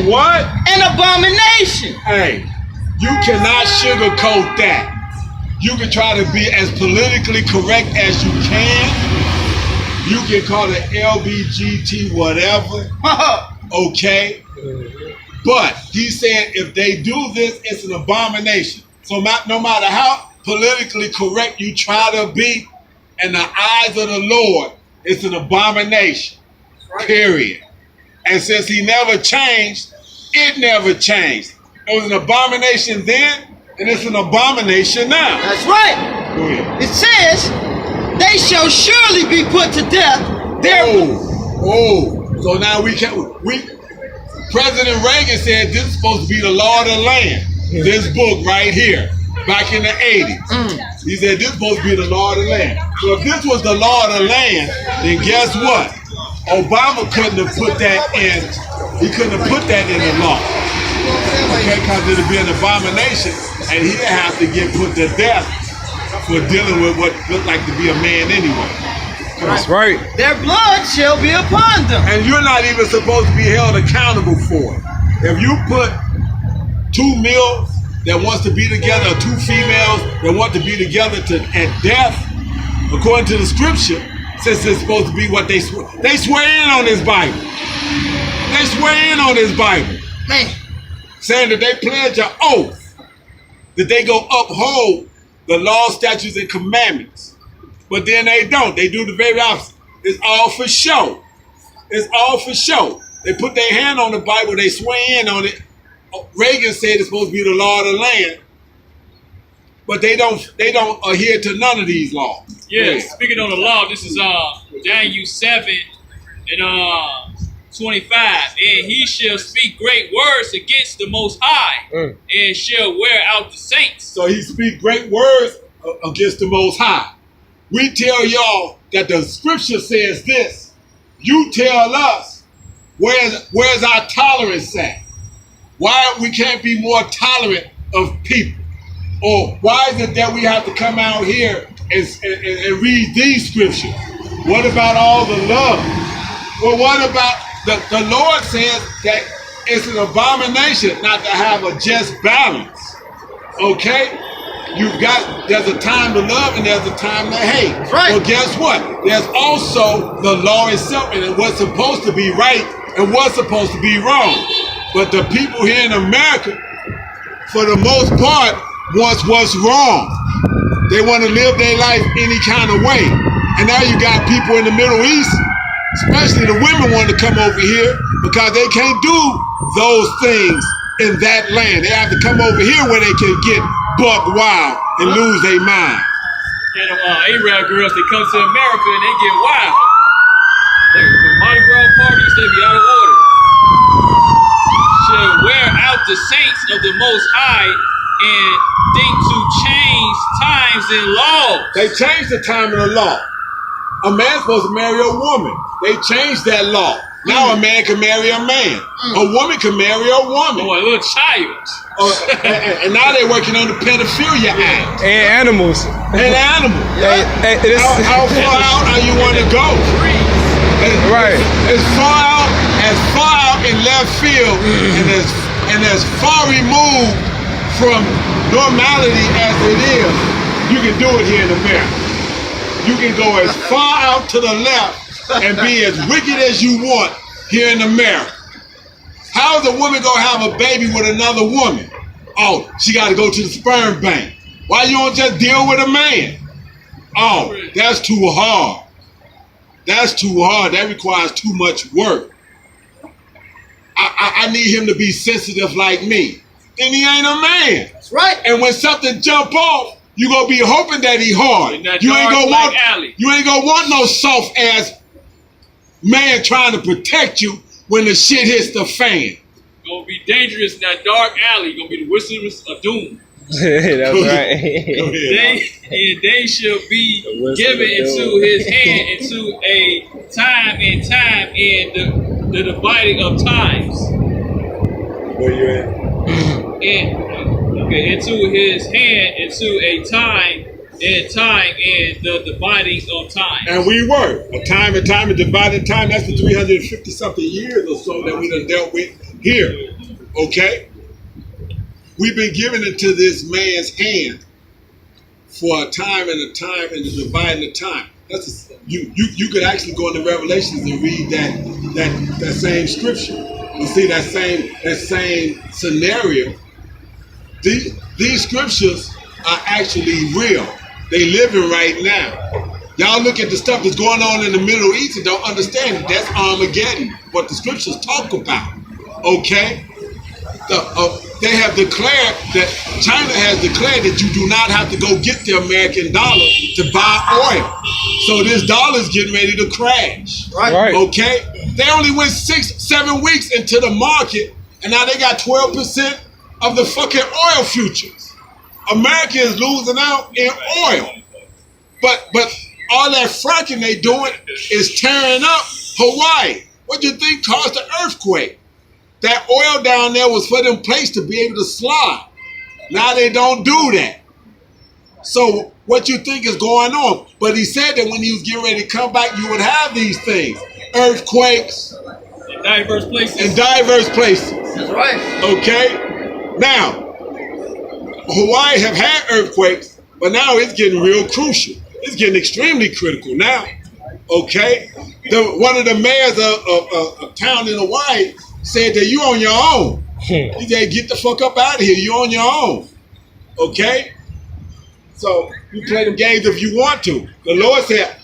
what? An abomination. Hey, you cannot sugarcoat that. You can try to be as politically correct as you can. You can call it LBGT whatever. Okay? But he said if they do this, it's an abomination. So no matter how politically correct you try to be, in the eyes of the Lord, it's an abomination. Period. And since he never changed, it never changed. It was an abomination then, and it's an abomination now. That's right. Go ahead. It says, they shall surely be put to death. So now President Reagan said this is supposed to be the law of the land. This book right here, back in the 80s. He said this is supposed to be the law of the land. So if this was the law of the land, then guess what? Obama couldn't have put that in. He couldn't have put that in the law. Okay, because it'd be an abomination, and he'd have to get put to death for dealing with what looked like to be a man anyway. That's right. Their blood shall be upon them. And you're not even supposed to be held accountable for it. If you put two males that wants to be together, or two females that want to be together at death, according to the scripture, since it's supposed to be what they swear in on this Bible. They swear in on this Bible. Man. Saying that they pledge an oath that they go uphold the law, statutes, and commandments. But then they don't. They do the very opposite. It's all for show. It's all for show. They put their hand on the Bible, they swear in on it. Reagan said it's supposed to be the law of the land. But they don't adhere to none of these laws. Yeah, speaking on the law, this is Daniel 7 and 25. And he shall speak great words against the Most High, and shall wear out the saints. So he speak great words against the Most High. We tell y'all that the scripture says this. You tell us where's our tolerance at? Why we can't be more tolerant of people? Or why is it that we have to come out here and read these scriptures? What about all the love? Well, what about the Lord says that it's an abomination not to have a just balance. Okay? There's a time to love and there's a time to hate. Right. Well, guess what? There's also the law itself and what's supposed to be right and what's supposed to be wrong. But the people here in America, for the most part, wants what's wrong. They want to live their life any kind of way. And now you got people in the Middle East, especially the women want to come over here because they can't do those things in that land. They have to come over here where they can get buck wild and lose their mind. And Arab girls, they come to America and they get wild. The Mardi Gras parties, they be out of order. Shall wear out the saints of the Most High and think to change times and laws. They changed the time and the law. A man's supposed to marry a woman. They changed that law. Now a man can marry a man. A woman can marry a woman. Oh, a little child. And now they're working on the Pedophilia Act. And animals. And animals. How far out are you want to go? Right. As far out in left field and as far removed from normality as it is, you can do it here in America. You can go as far out to the left and be as wicked as you want here in America. How is a woman gonna have a baby with another woman? Oh, she gotta go to the sperm bank. Why you don't just deal with a man? Oh, that's too hard. That's too hard. That requires too much work. I need him to be sensitive like me. Then he ain't a man. That's right. And when something jump off, you gonna be hoping that he hard. You ain't gonna want no soft ass man trying to protect you when the shit hits the fan. Gonna be dangerous in that dark alley. Gonna be the whistles of doom. That's right. They shall be given into his hand into a time and the dividing of times. Where you at? Into his hand into a time and the dividing of time. And we were. A time and dividing time, that's the 350 something years or so that we done dealt with here. Okay? We've been given into this man's hand for a time and a dividing the time. You could actually go into Revelations and read that same scripture. You see that same scenario. These scriptures are actually real. They living right now. Y'all look at the stuff that's going on in the Middle East and don't understand it. That's Armageddon, what the scriptures talk about. Okay? They have declared that China has declared that you do not have to go get the American dollar to buy oil. So this dollar is getting ready to crash. Right. Okay? They only went 6-7 weeks into the market, and now they got 12% of the fucking oil futures. America is losing out in oil. But all that fracking they doing is tearing up Hawaii. What do you think caused the earthquake? That oil down there was put in place to be able to slide. Now they don't do that. So what you think is going on? But he said that when he was getting ready to come back, you would have these things. Earthquakes. In diverse places. In diverse places. That's right. Okay? Now, Hawaii have had earthquakes, but now it's getting real crucial. It's getting extremely critical now. Okay? One of the mayors of a town in Hawaii said that you on your own. He said, get the fuck up out of here. You on your own. Okay? So you play them games if you want to. The Lord said,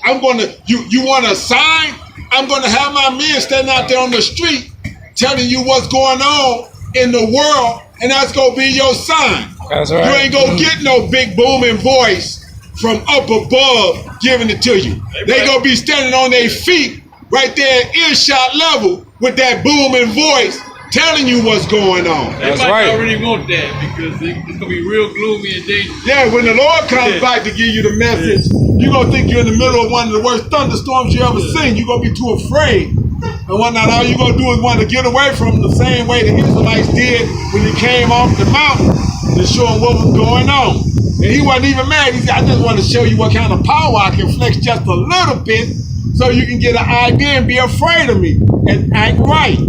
you want a sign? I'm gonna have my men standing out there on the street telling you what's going on in the world, and that's gonna be your sign. That's right. You ain't gonna get no big booming voice from up above giving it to you. They gonna be standing on their feet right there at earshot level with that booming voice telling you what's going on. They That's might right. already want that because it's gonna be real gloomy and dangerous. Yeah, when the Lord comes back to give you the message, you're gonna think you're in the middle of one of the worst thunderstorms you ever seen. You're gonna be too afraid. And whatnot, all you're gonna do is want to get away from them the same way the Israelites did when they came off the mountain to show them what was going on. And he wasn't even mad. He said, I just want to show you what kind of power I can flex just a little bit so you can get an idea and be afraid of me and act right.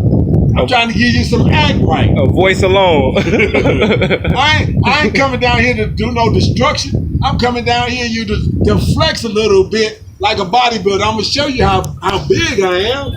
I'm trying to give you some act right. A voice alone. I ain't coming down here to do no destruction. I'm coming down here to flex a little bit like a bodybuilder. I'm gonna show you how big I am.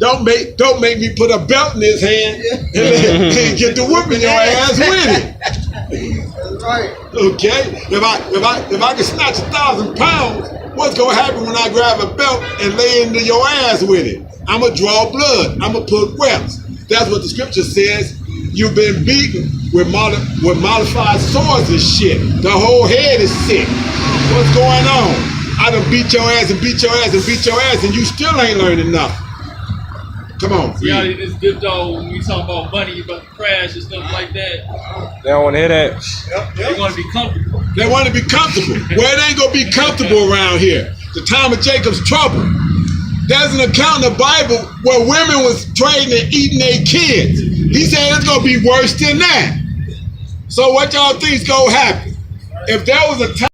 Don't make me put a belt in his hand and get to whooping your ass with it. That's right. Okay? If I can snatch 1,000 pounds, what's gonna happen when I grab a belt and lay into your ass with it? I'm gonna draw blood. I'm gonna put webs. That's what the scripture says. You've been beaten with modified swords and shit. The whole head is sick. What's going on? I done beat your ass and beat your ass and beat your ass and you still ain't learning nothing. Come on. Yeah, it's good though when we talk about money about to crash and stuff like that. They don't want to hear that. They want to be comfortable. They want to be comfortable. Well, it ain't going to be comfortable around here. The time of Jacob's trouble. There's an account in the Bible where women was trading and eating their kids. He said it's going to be worse than that. So what y'all think's going to happen? If there was a time